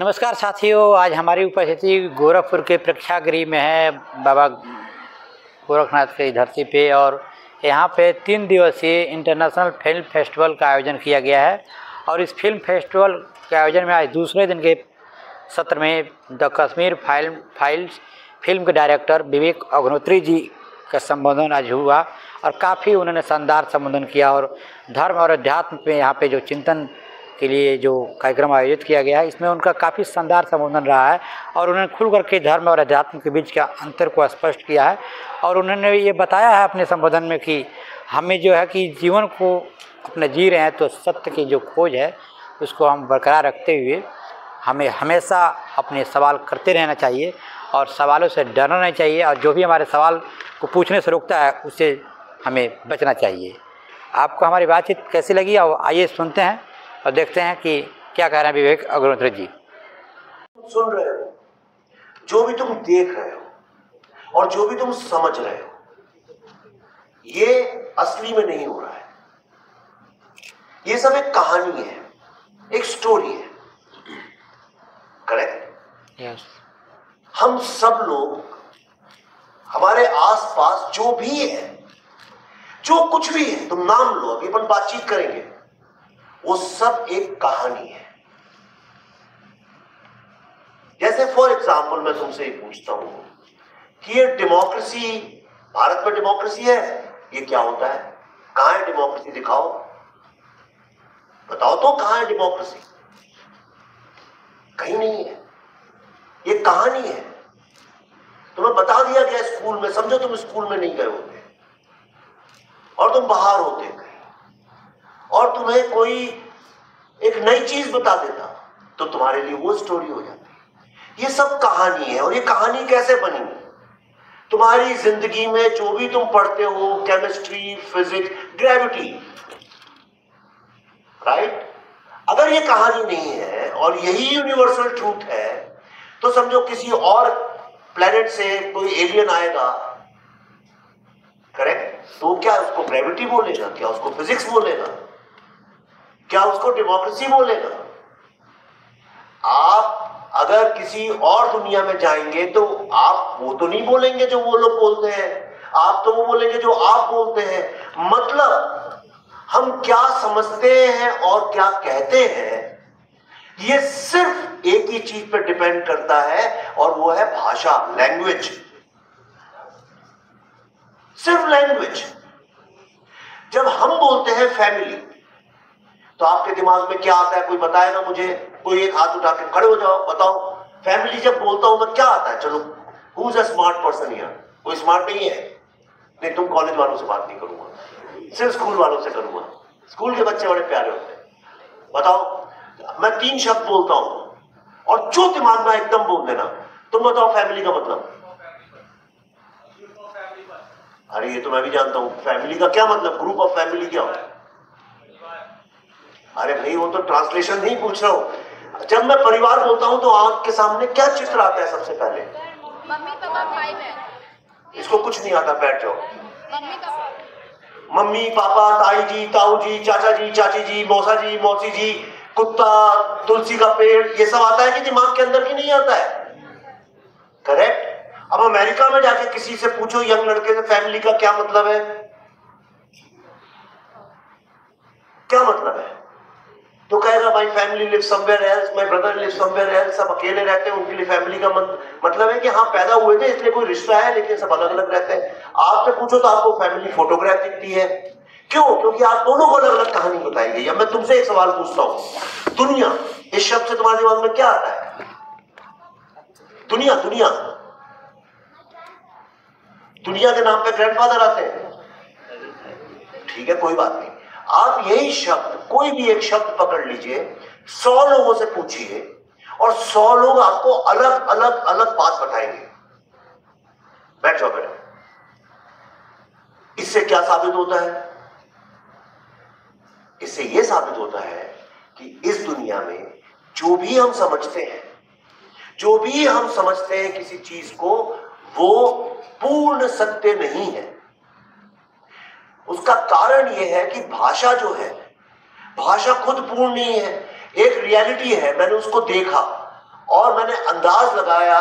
नमस्कार साथियों, आज हमारी उपस्थिति गोरखपुर के प्रेक्षागृह में है, बाबा गोरखनाथ की धरती पे। और यहाँ पे 3 दिवसीय इंटरनेशनल फिल्म फेस्टिवल का आयोजन किया गया है। और इस फिल्म फेस्टिवल के आयोजन में आज दूसरे दिन के सत्र में द कश्मीर फाइल्स फिल्म के डायरेक्टर विवेक अग्निहोत्री जी का संबोधन आज हुआ और काफ़ी उन्होंने शानदार संबोधन किया। और धर्म और अध्यात्म पे यहाँ पे जो चिंतन के लिए जो कार्यक्रम आयोजित किया गया है, इसमें उनका काफ़ी शानदार संबोधन रहा है और उन्होंने खुल करके धर्म और अध्यात्म के बीच का अंतर को स्पष्ट किया है। और उन्होंने ये बताया है अपने संबोधन में कि हमें जो है कि जीवन को अपने जी रहे हैं तो सत्य की जो खोज है उसको हम बरकरार रखते हुए हमें हमेशा अपने सवाल करते रहना चाहिए और सवालों से डरना नहीं चाहिए। और जो भी हमारे सवाल को पूछने से रोकता है उससे हमें बचना चाहिए। आपको हमारी बातचीत कैसी लगी? और आइए सुनते हैं और देखते हैं कि क्या कह रहे हैं विवेक अग्निहोत्री जी। सुन रहे हो, जो भी तुम देख रहे हो और जो भी तुम समझ रहे हो, ये असली में नहीं हो रहा है। ये सब एक कहानी है, एक स्टोरी है। करेक्ट? यस। हम सब लोग, हमारे आसपास जो भी है, जो कुछ भी है, तुम नाम लो, अभी अपन बातचीत करेंगे, वो सब एक कहानी है। जैसे फॉर एग्जाम्पल मैं तुमसे पूछता हूं कि ये डेमोक्रेसी, भारत में डेमोक्रेसी है, ये क्या होता है? कहां है डेमोक्रेसी? दिखाओ, बताओ तो कहां है डेमोक्रेसी? कहीं नहीं है। ये कहानी है। तुम्हें बता दिया गया स्कूल में, समझो तुम स्कूल में नहीं गए होते और तुम बाहर होते और तुम्हें कोई एक नई चीज बता देता तो तुम्हारे लिए वो स्टोरी हो जाती। ये सब कहानी है। और ये कहानी कैसे बनी? तुम्हारी जिंदगी में जो भी तुम पढ़ते हो, केमिस्ट्री, फिजिक्स, ग्रेविटी, राइट? अगर ये कहानी नहीं है और यही यूनिवर्सल ट्रूथ है तो समझो किसी और प्लेनेट से कोई एलियन आएगा, करेक्ट? तो क्या उसको ग्रेविटी बोलेगा? क्या उसको फिजिक्स बोलेगा? क्या उसको डेमोक्रेसी बोलेगा? आप अगर किसी और दुनिया में जाएंगे तो आप वो तो नहीं बोलेंगे जो वो लोग बोलते हैं, आप तो वो बोलेंगे जो आप बोलते हैं। मतलब हम क्या समझते हैं और क्या कहते हैं, ये सिर्फ एक ही चीज पर डिपेंड करता है और वो है भाषा, लैंग्वेज। सिर्फ लैंग्वेज। जब हम बोलते हैं फैमिली तो आपके दिमाग में क्या आता है? कोई बताएगा मुझे? कोई एक हाथ उठा के खड़े हो जाओ, बताओ। फैमिली जब बोलता हूं मैं, क्या आता है? चलो, who is a smart person here? कोई स्मार्ट नहीं है? नहीं, तुम कॉलेज वालों से बात नहीं करूंगा, सिर्फ स्कूल वालों से करूंगा। स्कूल के बच्चे बड़े प्यारे होते हैं। बताओ, मैं 3 शब्द बोलता हूं और जो दिमाग में एकदम बोल देना। तुम बताओ फैमिली का मतलब। अरे ये तो मैं भी जानता हूं। फैमिली का क्या मतलब? ग्रुप ऑफ फैमिली क्या होता है? अरे भाई, वो तो ट्रांसलेशन नहीं पूछ रहा हूं। जब मैं परिवार बोलता हूं तो आंख के सामने क्या चित्र आता है सबसे पहले? मम्मी पापा भाई बहन। इसको कुछ नहीं आता, बैठ जाओ। मम्मी पापा, ताई जी, ताऊ जी, चाचा जी, चाची जी, मौसा जी, मौसी जी, कुत्ता, तुलसी का पेड़, ये सब आता है कि दिमाग के अंदर की नहीं आता है? करेक्ट? अब अमेरिका में जाके किसी से पूछो, यंग लड़के से, फैमिली का क्या मतलब है? क्या मतलब है? तो कहेगा भाई family live somewhere else, my brother live somewhere else. सब अकेले रहते हैं, उनके लिए फैमिली का मतलब है कि हाँ, पैदा हुए थे इसलिए कोई रिश्ता है, लेकिन सब अलग अलग रहते हैं। आपसे पूछो तो आपको फैमिली फोटोग्राफ दिखती है। क्यों? क्योंकि आप दोनों को अलग अलग कहानी बताएंगे। अब मैं तुमसे एक सवाल पूछता हूं, दुनिया, इस शब्द से तुम्हारे दिमाग में क्या आता है? दुनिया, दुनिया, दुनिया के नाम पे ग्रैंडफादर आते हैं। ठीक है, कोई बात नहीं। आप यही शब्द, कोई भी एक शब्द पकड़ लीजिए, 100 लोगों से पूछिए और 100 लोग आपको अलग अलग अलग बात बताएंगे। बैठ जाओ बेटा। इससे क्या साबित होता है? इससे यह साबित होता है कि इस दुनिया में जो भी हम समझते हैं, जो भी हम समझते हैं किसी चीज को, वो पूर्ण सत्य नहीं है। उसका कारण यह है कि भाषा जो है, भाषा खुद पूर्ण नहीं है। एक रियलिटी है, मैंने उसको देखा, और मैंने अंदाज लगाया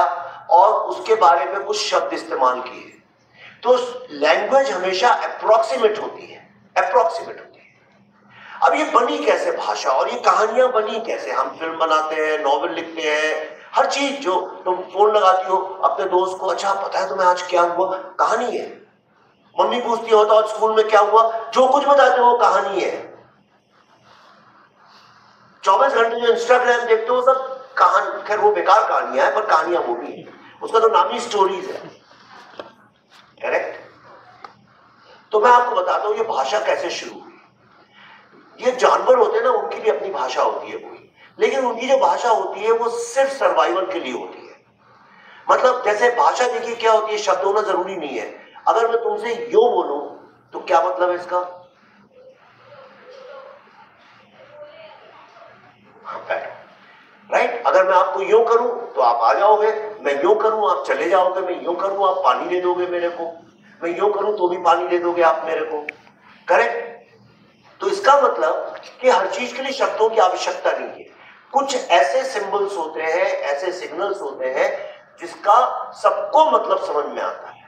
और उसके बारे में कुछ शब्द इस्तेमाल किए। तो लैंग्वेज हमेशा अप्रोक्सीमेट होती है, अप्रोक्सीमेट होती है। अब ये बनी कैसे भाषा, और ये कहानियां बनी कैसे? हम फिल्म बनाते हैं, नॉवेल लिखते हैं, हर चीज। जो तुम फोन लगाती हो अपने दोस्त को, अच्छा पता है तुम्हें आज क्या हुआ, कहानी है। मम्मी पूछती हो तो आज स्कूल में क्या हुआ, जो कुछ बताते हो वो कहानी है। 24 घंटे जो इंस्टाग्राम देखते हो सब कहानी, खैर वो बेकार कहानियां है पर कहानियां वो भी है, उसका तो नाम ही स्टोरीज है, करेक्ट। तो मैं आपको बताता हूं ये भाषा कैसे शुरू हुई। ये जानवर होते हैं ना, उनकी भी अपनी भाषा होती है कोई, लेकिन उनकी जो भाषा होती है वो सिर्फ सर्वाइवल के लिए होती है। मतलब जैसे भाषा देखिए क्या होती है, शब्द होना जरूरी नहीं है। अगर मैं तुमसे यो बोलूं तो क्या मतलब है इसका? राइट। अगर मैं आपको यूं करूं तो आप आ जाओगे, मैं यूं करूं आप चले जाओगे, मैं यूं करूं आप पानी दे दोगे मेरे को, मैं यूं करूं तो भी पानी दे दोगे आप मेरे को, करेक्ट। तो इसका मतलब कि हर चीज के लिए शब्दों की आवश्यकता नहीं है। कुछ ऐसे सिंबल्स होते हैं, ऐसे सिग्नल्स होते हैं जिसका सबको मतलब समझ में आता है।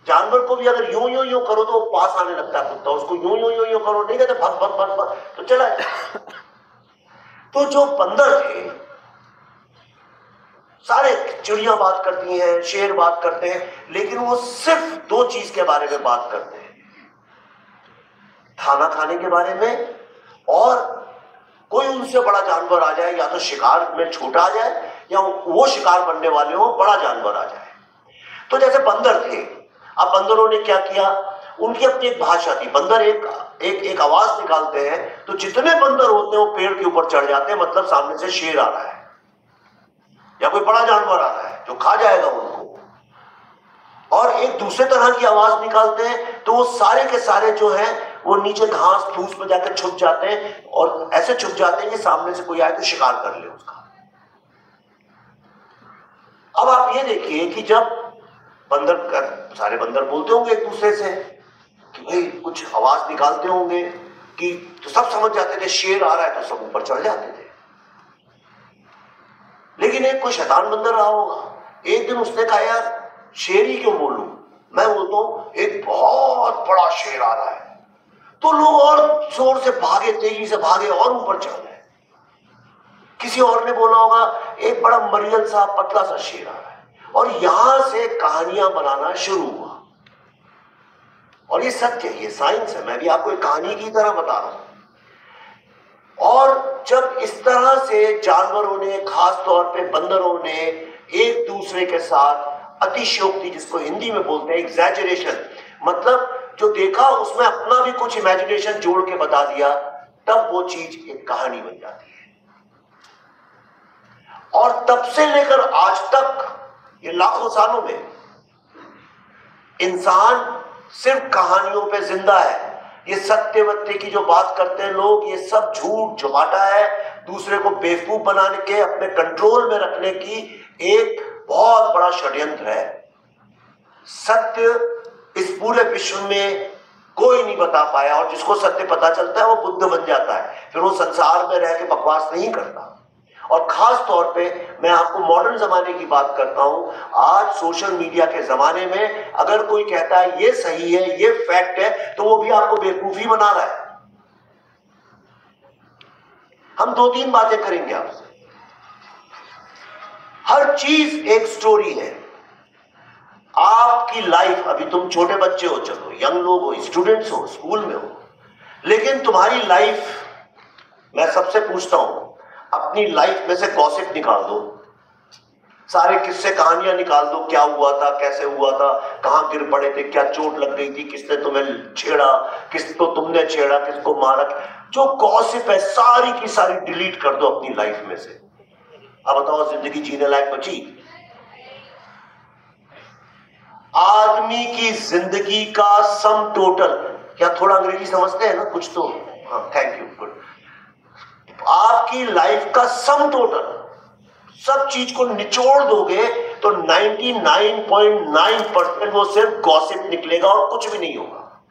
जानवर को भी अगर यूं यूं यूं करो तो पास आने लगता है कुत्ता, उसको यूं यूं यूं यूं करो नहीं कहते भग भग भग भग तो चला जाए। तो जो बंदर थे, सारे चिड़िया बात करती हैं, शेर बात करते हैं, लेकिन वो सिर्फ दो चीज के बारे में बात करते हैं, खाना खाने के बारे में, और कोई उनसे बड़ा जानवर आ जाए, या तो शिकार में छोटा आ जाए या वो शिकार बनने वाले हो बड़ा जानवर आ जाए। तो जैसे बंदर थे, अब बंदरों ने क्या किया, उनकी अपनी एक भाषा थी। बंदर एक आवाज निकालते हैं तो जितने बंदर होते हैं वो पेड़ के ऊपर चढ़ जाते हैं, मतलब सामने से शेर आ रहा है या कोई बड़ा जानवर आ रहा है जो खा जाएगा उनको। और एक दूसरे तरह की आवाज निकालते हैं तो वो सारे के सारे जो हैं वो नीचे घास फूस में जाकर छुप जाते हैं, और ऐसे छुप जाते हैं कि सामने से कोई आए तो शिकार कर ले उसका। अब आप ये देखिए कि जब सारे बंदर बोलते होंगे एक दूसरे से कि भाई कुछ आवाज निकालते होंगे कि, तो सब समझ जाते थे शेर आ रहा है, तो सब ऊपर चढ़ जाते थे। लेकिन एक कोई शैतान बंदर रहा होगा, एक दिन उसने कहा यार शेर ही क्यों बोलूं, मैं बोलता हूं एक बहुत बड़ा शेर आ रहा है। तो लोग और जोर से भागे, तेजी से भागे और ऊपर चढ़ गए। किसी और ने बोला होगा एक बड़ा मरियल सा पतला सा शेर आ रहा है, और यहां से कहानियां बनाना शुरू हुआ। और ये सत्य है, ये साइंस है, मैं भी आपको एक कहानी की तरह बता रहा हूं। और जब इस तरह से जानवरों ने, खास तौर पे बंदरों ने एक दूसरे के साथ अतिशयोक्ति, जिसको हिंदी में बोलते हैं एग्जैजरेशन, मतलब जो देखा उसमें अपना भी कुछ इमेजिनेशन जोड़ के बता दिया, तब वो चीज एक कहानी बन जाती है। और तब से लेकर आज तक, ये लाखों सालों में, इंसान सिर्फ कहानियों पे जिंदा है। ये सत्यवत्य की जो बात करते हैं लोग, ये सब झूठ झपाटा है, दूसरे को बेवकूफ बनाने के, अपने कंट्रोल में रखने की एक बहुत बड़ा षड्यंत्र है। सत्य इस पूरे विश्व में कोई नहीं बता पाया, और जिसको सत्य पता चलता है वो बुद्ध बन जाता है, फिर वो संसार में रह के बकवास नहीं करता। और खास तौर पे मैं आपको मॉडर्न जमाने की बात करता हूं। आज सोशल मीडिया के जमाने में अगर कोई कहता है ये सही है, ये फैक्ट है, तो वो भी आपको बेवकूफी बना रहा है। हम दो तीन बातें करेंगे आपसे। हर चीज एक स्टोरी है। आपकी लाइफ, अभी तुम छोटे बच्चे हो, चलो यंग लोग हो, स्टूडेंट्स हो, स्कूल में हो, लेकिन तुम्हारी लाइफ, मैं सबसे पूछता हूं, अपनी लाइफ में से गॉसिप निकाल दो, सारे किस्से कहानियां निकाल दो, क्या हुआ था, कैसे हुआ था, कहां गिर पड़े थे, क्या चोट लग गई थी, किसने तुम्हें छेड़ा, किसको तुमने छेड़ा, किसको मारा, जो गॉसिप है सारी की सारी डिलीट कर दो अपनी लाइफ में से। अब बताओ जिंदगी जीने लायक बची? आदमी की जिंदगी का सम टोटल, क्या थोड़ा अंग्रेजी समझते हैं ना कुछ तो? हाँ, थैंक यू, गुड। आपकी लाइफ का सम टोटल, सब चीज को निचोड़ दोगे तो 99.9% वो सिर्फ गॉसिप निकलेगा और कुछ भी नहीं होगा,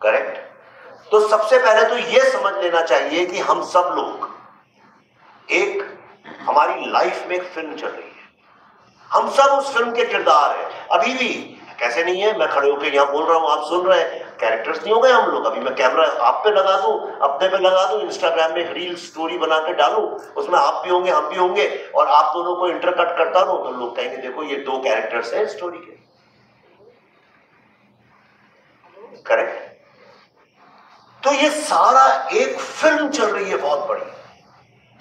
करेक्ट? तो सबसे पहले तो यह समझ लेना चाहिए कि हम सब लोग एक हमारी लाइफ में एक फिल्म चल रही है, हम सब उस फिल्म के किरदार हैं। अभी भी कैसे नहीं है, मैं खड़े होकर यहाँ बोल रहा हूँ, आप सुन रहे हैं, कैरेक्टर्स नहीं हो गए हम लोग। अभी मैं कैमरा आप पे लगा दूं, अपने पे लगा दूं, इंस्टाग्राम में रील स्टोरी बना के डालूं, उसमें आप भी होंगे हम भी होंगे, और आप दोनों को इंटरकट करता रहूं, तो लोग कहेंगे देखो ये दो कैरेक्टर्स हैं स्टोरी के। करेक्ट? तो ये सारा एक फिल्म चल रही है बहुत बड़ी।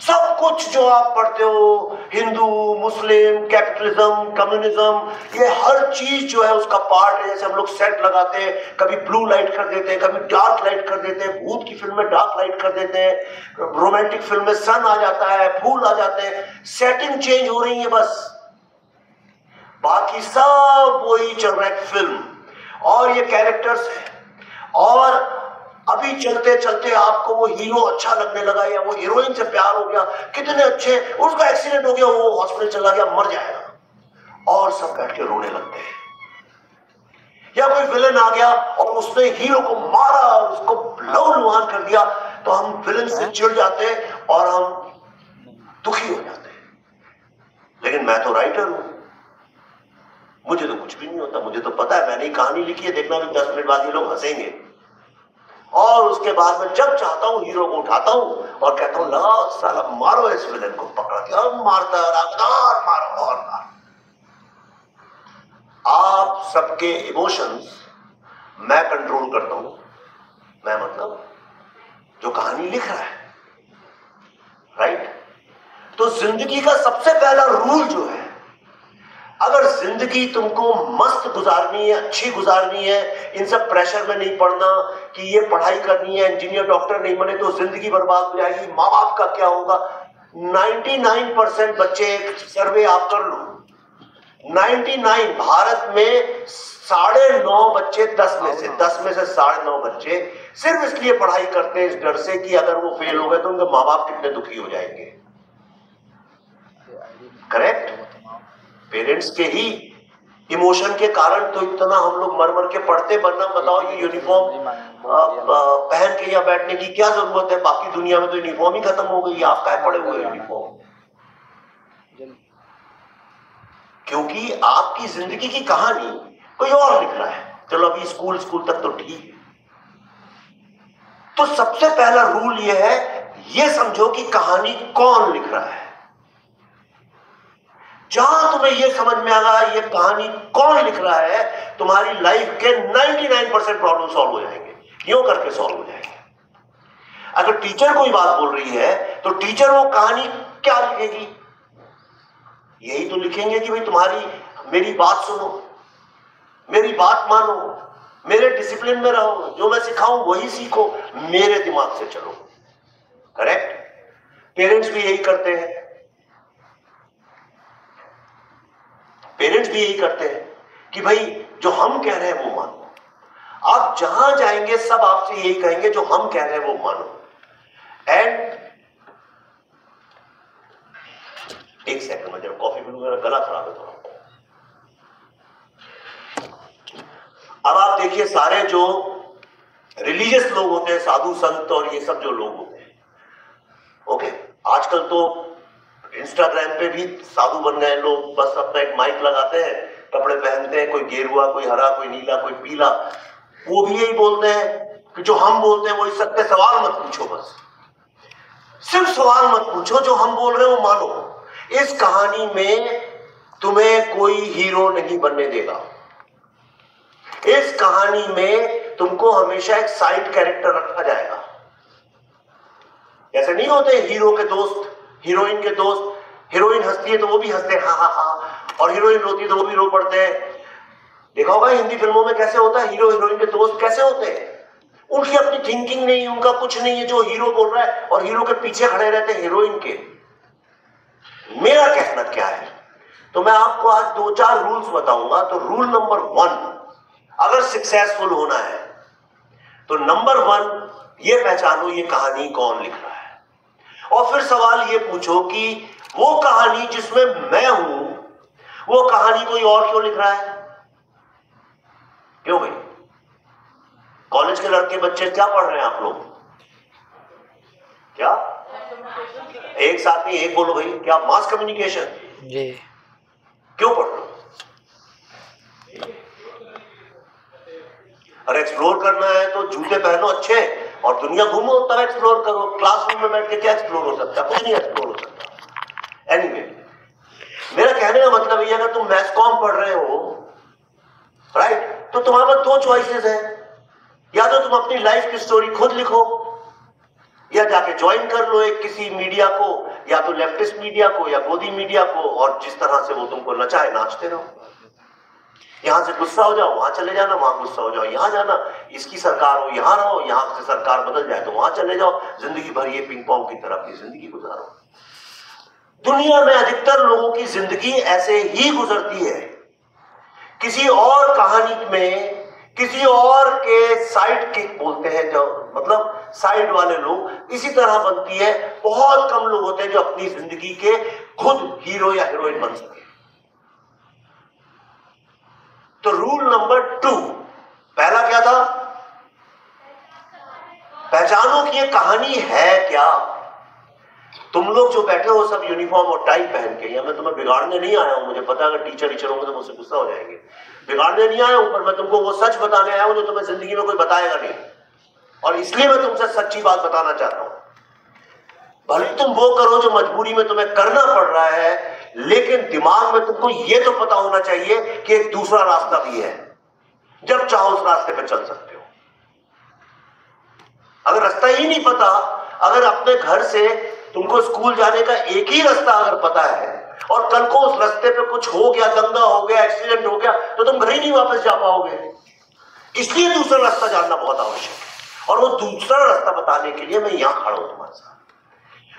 सब कुछ जो आप पढ़ते हो, हिंदू, मुस्लिम, कैपिटलिज्म, कम्युनिज्म, ये हर चीज जो है उसका पार्ट है। जैसे हम लोग सेट लगाते हैं, कभी ब्लू लाइट कर देते हैं, कभी डार्क लाइट कर देते हैं, भूत की फिल्म में डार्क लाइट कर देते हैं, रोमांटिक फिल्म में सन आ जाता है, फूल आ जाते हैं, सेटिंग चेंज हो रही है बस, बाकी सब वही चल रहा है फिल्म। और ये कैरेक्टर्स है, और अभी चलते चलते आपको वो हीरो अच्छा लगने लगा, या वो हीरोइन से प्यार हो गया, कितने अच्छे, उसका एक्सीडेंट हो गया, वो हॉस्पिटल चला गया, मर जाएगा, और सब बैठ के रोने लगते हैं। या कोई विलन आ गया और उसने हीरो को मारा और उसको लहूलुहान कर दिया, तो हम विलन से चिढ़ जाते हैं और हम दुखी हो जाते हैं। लेकिन मैं तो राइटर हूं, मुझे तो कुछ भी नहीं होता, मुझे तो पता है, मैंने ही कहानी लिखी है, देखना भी 10 मिनट बाद ये लोग हंसेंगे, और उसके बाद में जब चाहता हूं हीरो को उठाता हूं और कहता हूं लगाओ साला, मारो इस विलेन को, पकड़ के और मारता और मारो और मारो। आप सबके इमोशंस मैं कंट्रोल करता हूं, मैं मतलब जो कहानी लिख रहा है, राइट? तो जिंदगी का सबसे पहला रूल जो है, अगर जिंदगी तुमको मस्त गुजारनी है, अच्छी गुजारनी है, इन सब प्रेशर में नहीं पड़ना कि ये पढ़ाई करनी है, इंजीनियर डॉक्टर नहीं बने तो जिंदगी बर्बाद हो जाएगी, माँ बाप का क्या होगा। 99% बच्चे, एक सर्वे आप कर लो, 99 भारत में 9.5 बच्चे 10 में से 9.5 बच्चे सिर्फ इसलिए पढ़ाई करते हैं इस डर से कि अगर वो फेल हो गए तो उनके माँ बाप कितने दुखी हो जाएंगे। करेक्ट? पेरेंट्स के ही इमोशन के कारण तो इतना हम लोग मर मर के पढ़ते, वरना बताओ ये यूनिफॉर्म पहन के या बैठने की क्या जरूरत है, बाकी दुनिया में तो यूनिफॉर्म ही खत्म हो गई, आप क्या पड़े हुए यूनिफॉर्म? क्योंकि आपकी जिंदगी की कहानी कोई और लिख रहा है। चलो अभी स्कूल तक तो ठीक है। तो सबसे पहला रूल ये है, ये समझो कि कहानी कौन लिख रहा है। जहां तुम्हें यह समझ में आ गया ये कहानी कौन लिख रहा है, तुम्हारी लाइफ के 99% प्रॉब्लम सॉल्व हो जाएंगे, यूं करके सॉल्व हो जाएंगे। अगर टीचर कोई बात बोल रही है तो टीचर वो कहानी क्या लिखेगी? यही तो लिखेंगे कि भाई तुम्हारी मेरी बात सुनो, मेरी बात मानो, मेरे डिसिप्लिन में रहो, जो मैं सिखाऊं वही सीखो, मेरे दिमाग से चलो। करेक्ट? पेरेंट्स भी यही करते हैं, पेरेंट्स भी यही करते हैं कि भाई जो हम कह रहे हैं वो मानो। आप जहां जाएंगे सब आपसे यही कहेंगे जो हम कह रहे हैं वो मानो। एंड एक सेकंड में जब कॉफी पीलूंगा, मेरा गला खराब है थोड़ा। अब आप देखिए, सारे जो रिलीजियस लोग होते हैं, साधु संत और ये सब जो लोग होते हैं, ओके, आजकल तो इंस्टाग्राम पे भी साधु बन गए लोग, बस अपना एक माइक लगाते हैं, कपड़े पहनते हैं, कोई गेरुआ, कोई हरा, कोई नीला, कोई पीला, वो भी यही बोलते हैं कि जो हम बोलते हैं वही सत्य, सवाल मत पूछो, बस सिर्फ सवाल मत पूछो, जो हम बोल रहे हैं वो मानो। इस कहानी में तुम्हें कोई हीरो नहीं बनने देगा। इस कहानी में तुमको हमेशा एक साइड कैरेक्टर रखा जाएगा। ऐसे नहीं होते हीरो के दोस्त, हीरोइन के दोस्त, हीरोइन हंसती है तो वो भी हंसते हैं, हाँ हाँ हाँ, और हीरोइन रोती है तो वो भी रो पड़ते हैं। देखा होगा हिंदी फिल्मों में कैसे होता है, हीरो हीरोइन के दोस्त कैसे होते हैं, उनकी अपनी थिंकिंग नहीं, उनका कुछ नहीं है, जो हीरो बोल रहा है और हीरो के पीछे खड़े रहते हैं हीरोइन के। मेरा कहना क्या है, तो मैं आपको आज 2-4 रूल्स बताऊंगा। तो रूल नंबर 1, अगर सक्सेसफुल होना है तो नंबर 1 ये पहचानो ये कहानी कौन लिख रहा है, और फिर सवाल ये पूछो कि वो कहानी जिसमें मैं हूं वो कहानी कोई और क्यों लिख रहा है। क्यों भाई? कॉलेज के लड़के बच्चे क्या पढ़ रहे हैं आप लोग? क्या एक साथ नहीं, एक बोलो भाई, क्या मास कम्युनिकेशन? जी। क्यों पढ़ लो? अरे एक्सप्लोर करना है तो जूते पहनो अच्छे और दुनिया घूमो, तब एक्सप्लोर करो। क्लासरूम में बैठ के क्या एक्सप्लोर हो सकता है? कुछ नहीं एक्सप्लोर हो सकता। एनीवे, मेरा कहने का मतलब ये है, अगर तुम मैथ्स कॉम पढ़ रहे हो, राइट, तो तुम्हारे पास दो चॉइसेस है, या तो तुम अपनी लाइफ की स्टोरी खुद लिखो, या जाके ज्वाइन कर लो एक किसी मीडिया को, या तो लेफ्टिस्ट मीडिया को या गोदी मीडिया को, और जिस तरह से वो तुमको नचाए नाचते रहो। यहां से गुस्सा हो जाओ वहां चले जाना, वहां गुस्सा हो जाओ यहां जाना, इसकी सरकार हो यहां रहो, यहां से सरकार बदल जाए तो वहां चले जाओ, जिंदगी भर ये पिंग पोंग की तरह अपनी जिंदगी गुजारो। दुनिया में अधिकतर लोगों की जिंदगी ऐसे ही गुजरती है। किसी और कहानी में किसी और के साइड किक बोलते हैं जो, मतलब साइड वाले लोग, इसी तरह बनती है। बहुत कम लोग होते हैं जो अपनी जिंदगी के खुद हीरो या हीरोइन बन सके। तो रूल नंबर 2, पहला क्या था? पहचानो कि ये कहानी है क्या। तुम लोग जो बैठे हो सब यूनिफॉर्म और टाई पहन के, या मैं तुम्हें बिगाड़ने नहीं आया हूं, मुझे पता है अगर टीचर होंगे तो मुझसे गुस्सा हो जाएंगे। बिगाड़ने नहीं आया हूं, पर मैं तुमको वो सच बताने आया हूं जो तुम्हें जिंदगी में कोई बताएगा नहीं, और इसलिए मैं तुमसे सच्ची बात बताना चाहता हूं। भले तुम वो करो जो मजबूरी में तुम्हें करना पड़ रहा है, लेकिन दिमाग में तुमको ये तो पता होना चाहिए कि एक दूसरा रास्ता भी है, जब चाहो उस रास्ते पे चल सकते हो। अगर रास्ता ही नहीं पता, अगर अपने घर से तुमको स्कूल जाने का एक ही रास्ता अगर पता है, और कल को उस रास्ते पे कुछ हो गया, दंगा हो गया, एक्सीडेंट हो गया, तो तुम घर ही नहीं वापस जा पाओगे। इसलिए दूसरा रास्ता जानना बहुत आवश्यक है, और वो दूसरा रास्ता बताने के लिए मैं यहां खड़ा हूं तुम्हारे साथ।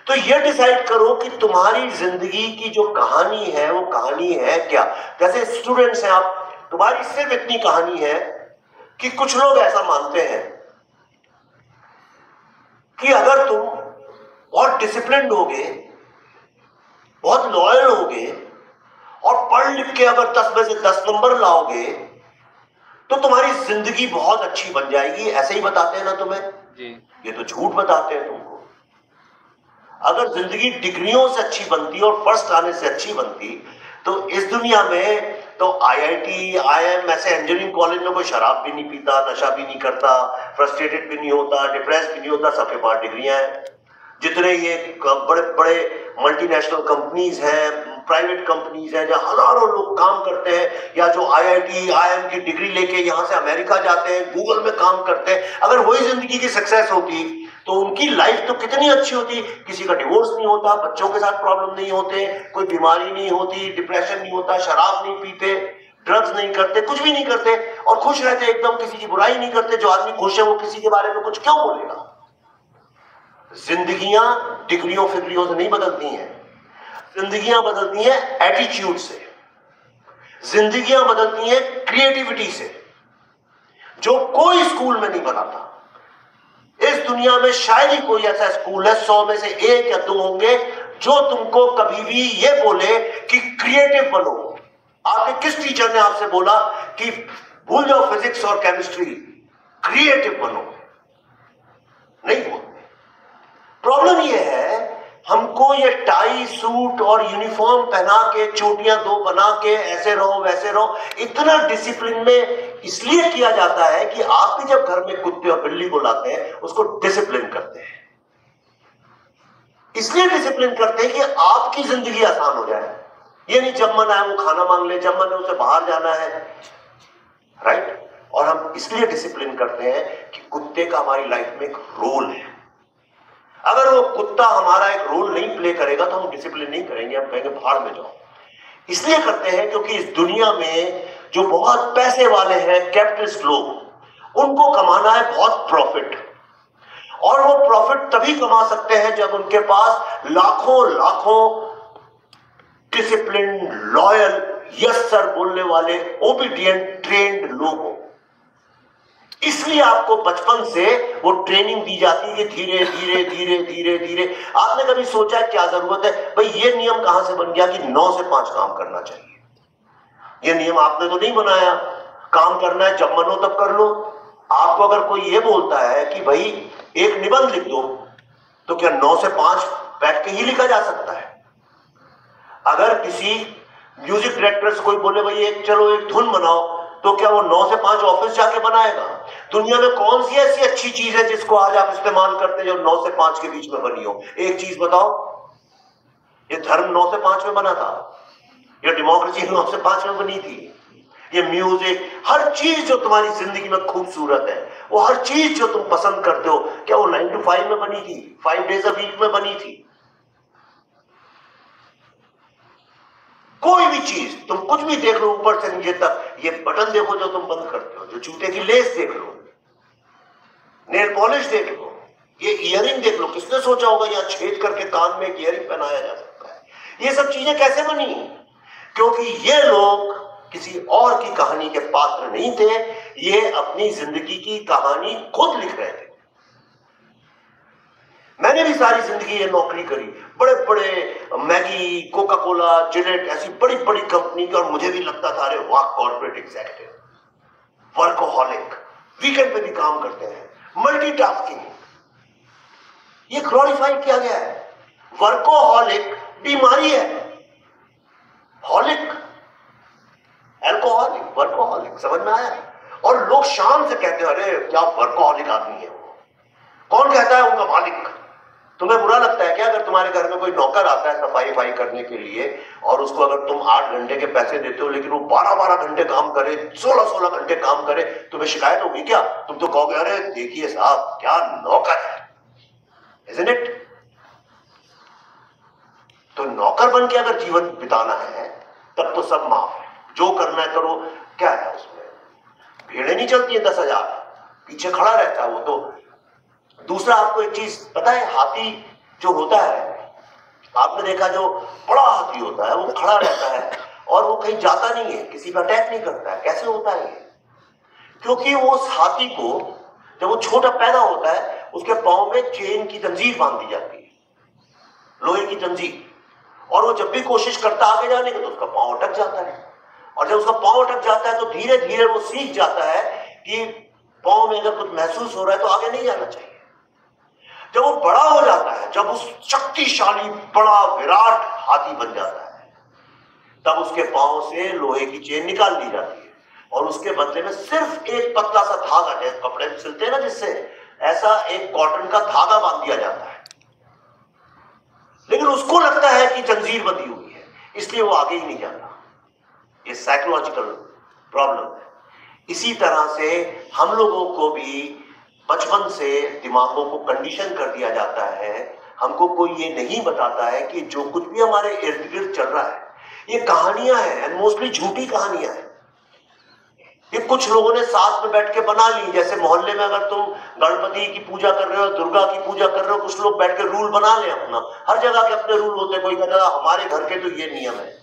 तो ये डिसाइड करो कि तुम्हारी जिंदगी की जो कहानी है वो कहानी है क्या। जैसे स्टूडेंट्स हैं आप, तुम्हारी सिर्फ इतनी कहानी है कि कुछ लोग ऐसा मानते हैं कि अगर तुम बहुत डिसिप्लिन्ड होगे, बहुत लॉयल होगे, और पढ़ लिख के अगर 10 में से 10 नंबर लाओगे तो तुम्हारी जिंदगी बहुत अच्छी बन जाएगी। ऐसे ही बताते हैं ना तुम्हें जी। ये तो झूठ बताते हैं तुमको। अगर जिंदगी डिग्रियों से अच्छी बनती और फर्स्ट आने से अच्छी बनती, तो इस दुनिया में तो IIT, IIM ऐसे इंजीनियरिंग कॉलेज में कोई शराब भी नहीं पीता, नशा भी नहीं करता, फ्रस्ट्रेटेड भी नहीं होता, डिप्रेस भी नहीं होता, सबके पास डिग्रियां हैं। जितने ये बड़े बड़े मल्टीनेशनल कंपनीज हैं, प्राइवेट कंपनीज हैं, जहां हजारों लोग काम करते हैं, या जो IIT, IIM की डिग्री लेके यहां से अमेरिका जाते हैं, गूगल में काम करते हैं, अगर वही जिंदगी की सक्सेस होती तो उनकी लाइफ तो कितनी अच्छी होती। किसी का डिवोर्स नहीं होता, बच्चों के साथ प्रॉब्लम नहीं होते, कोई बीमारी नहीं होती, डिप्रेशन नहीं होता, शराब नहीं पीते, ड्रग्स नहीं करते, कुछ भी नहीं करते, और खुश रहते एकदम, किसी की बुराई नहीं करते। जो आदमी खुश है वो किसी के बारे में कुछ क्यों बोलेगा? जिंदगियां डिग्रियों फिग्रियों से नहीं बदलती हैं, जिंदगियां बदलती हैं एटीट्यूड से, जिंदगियां बदलती हैं क्रिएटिविटी से, जो कोई स्कूल में नहीं बनाता। इस दुनिया में शायद ही कोई ऐसा स्कूल है, 100 में से 1 या 2 होंगे, जो तुमको कभी भी ये बोले कि क्रिएटिव बनो। आपके किस टीचर ने आपसे बोला कि भूल जाओ फिजिक्स और केमिस्ट्री, क्रिएटिव बनो? नहीं बोलते। प्रॉब्लम ये है, हमको ये टाई सूट और यूनिफॉर्म पहना के, चोटियां 2 बना के, ऐसे रहो वैसे रहो, इतना डिसिप्लिन में इसलिए किया जाता है कि आप भी जब घर में कुत्ते और बिल्ली को लाते हैं उसको डिसिप्लिन करते हैं। इसलिए डिसिप्लिन करते हैं कि आपकी जिंदगी आसान हो जाए। ये नहीं जब मन आए वो खाना मांग ले, जब मन है उसे बाहर जाना है, राइट। और हम इसलिए डिसिप्लिन करते हैं कि कुत्ते का हमारी लाइफ में एक रोल है। अगर वो कुत्ता हमारा एक रोल नहीं प्ले करेगा तो हम डिसिप्लिन नहीं करेंगे, हम कहेंगे भाड़ में जाओ। इसलिए करते हैं क्योंकि इस दुनिया में जो बहुत पैसे वाले हैं, कैपिटलिस्ट लोग, उनको कमाना है बहुत प्रॉफिट, और वो प्रॉफिट तभी कमा सकते हैं जब उनके पास लाखों लाखों डिसिप्लिन, लॉयल, यस सर बोलने वाले, ओबीडियंट, ट्रेन्ड लोग हो। इसलिए आपको बचपन से वो ट्रेनिंग दी जाती है कि धीरे धीरे धीरे धीरे धीरे। आपने कभी सोचा क्या जरूरत है? भाई ये नियम कहां से बन गया कि 9 से 5 काम करना चाहिए? ये नियम आपने तो नहीं बनाया। काम करना है जब मन हो तब कर लो। आपको अगर कोई ये बोलता है कि भाई एक निबंध लिख दो, तो क्या 9 से 5 बैठ के ही लिखा जा सकता है। अगर किसी म्यूजिक डायरेक्टर से कोई बोले भाई एक चलो एक धुन बनाओ, तो क्या वो 9 से 5 ऑफिस जाके बनाएगा? दुनिया में कौन सी ऐसी अच्छी चीज है जिसको आज आप इस्तेमाल करते हैं जो 9 से 5 के बीच में बनी हो? एक चीज बताओ, ये धर्म 9 से 5 में बना था, ये डेमोक्रेसी 9 से 5 में बनी थी, ये म्यूजिक, हर चीज जो तुम्हारी जिंदगी में खूबसूरत है, वो हर चीज जो तुम पसंद करते हो, क्या वो 9 to 5 में बनी थी, 5 days a week में बनी थी? कोई भी चीज, तुम कुछ भी देख लो ऊपर से नीचे तक, ये बटन देखो जो तुम बंद करते हो, जो जूते की लेस देख लो, नेल पॉलिश देख लो, ये इयरिंग देख लो, किसने सोचा होगा यहाँ छेद करके कान में एक इयरिंग पहनाया जा सकता है? ये सब चीजें कैसे बनी? क्योंकि ये लोग किसी और की कहानी के पात्र नहीं थे, ये अपनी जिंदगी की कहानी खुद लिख रहे थे। मैंने भी सारी जिंदगी ये नौकरी करी, बड़े बड़े मैगी, कोका कोला, जिलेट, ऐसी बड़ी बड़ी कंपनी की, और मुझे भी लगता था अरे वाह कॉर्पोरेट एग्जीक्यूटिव, वर्कोहॉलिक, वीकेंड पे भी काम करते हैं, मल्टीटास्किंग, ये ग्लोरीफाई किया गया है। वर्कोहॉलिक बीमारी है, हॉलिक एल्कोहलिक, वर्कोहॉलिक, समझ में आया? और लोग शान से कहते हैं अरे क्या वर्कोहॉलिक आदमी है वो। कौन कहता है? उनका मालिक। तुम्हें बुरा लगता है क्या अगर तुम्हारे घर में कोई नौकर आता है सफाई करने के लिए, और उसको अगर तुम 8 घंटे के पैसे देते हो लेकिन वो 12 घंटे काम करे, 16 घंटे काम करे, तुम्हें शिकायत होगी क्या? तुम तो कहोगे अरे देखिए साहब क्या नौकर है, isn't it? तो नौकर बन के अगर जीवन बिताना है तब तो सब माफ है, जो करना है करो, क्या है उसमें? भीड़ें नहीं चलती है 10,000, पीछे खड़ा रहता है वो तो। दूसरा आपको एक चीज पता है, हाथी जो होता है, आपने देखा जो बड़ा हाथी होता है वो खड़ा रहता है और वो कहीं जाता नहीं है, किसी पर अटैक नहीं करता है। कैसे होता है ये? क्योंकि वो उस हाथी को जब वो छोटा पैदा होता है उसके पांव में चेन की जंजीर बांध दी जाती है, लोहे की जंजीर, और वो जब भी कोशिश करता आगे जाने की तो उसका पांव अटक जाता है, और जब उसका पांव अटक जाता है तो धीरे धीरे वो सीख जाता है कि पांव में अगर कुछ महसूस हो रहा है तो आगे नहीं जाना चाहिए। जब वो बड़ा हो जाता है, जब उस शक्तिशाली बड़ा विराट हाथी बन जाता है, तब उसके पांव से लोहे की चेन निकाल दी जाती है और उसके बदले में सिर्फ एक पतला सा धागा, जैसे कपड़े में सिलते हैं ना जिससे, ऐसा एक कॉटन का धागा बांध दिया जाता है। लेकिन उसको लगता है कि जंजीर बंधी हुई है, इसलिए वो आगे ही नहीं जाता। ये साइकोलॉजिकल प्रॉब्लम है। इसी तरह से हम लोगों को भी बचपन से दिमागों को कंडीशन कर दिया जाता है। हमको कोई ये नहीं बताता है कि जो कुछ भी हमारे इर्द गिर्द चल रहा है ये कहानियां हैं, एंड मोस्टली झूठी कहानियां हैं। ये कुछ लोगों ने साथ में बैठ के बना ली। जैसे मोहल्ले में अगर तुम गणपति की पूजा कर रहे हो, दुर्गा की पूजा कर रहे हो, कुछ लोग बैठ के रूल बना ले अपना। हर जगह के अपने रूल होते हैं। कोई कहता है हमारे घर के तो ये नियम है।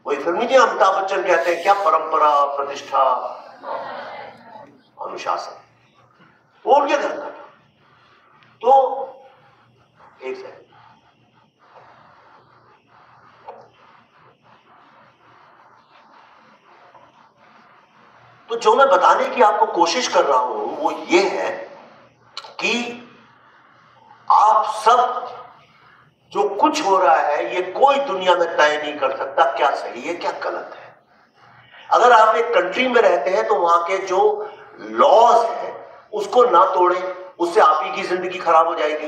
वही फिल्म नहीं, अमिताभ बच्चन कहते हैं क्या, परंपरा, प्रतिष्ठा, अनुशासन, वो उनके घर का। तो एक सेकंड, तो जो मैं बताने की आपको कोशिश कर रहा हूं वो ये है कि आप सब जो कुछ हो रहा है ये कोई दुनिया में तय नहीं कर सकता क्या सही है क्या गलत है। अगर आप एक कंट्री में रहते हैं तो वहां के जो लॉज है उसको ना तोड़ें, उससे आप ही की जिंदगी खराब हो जाएगी।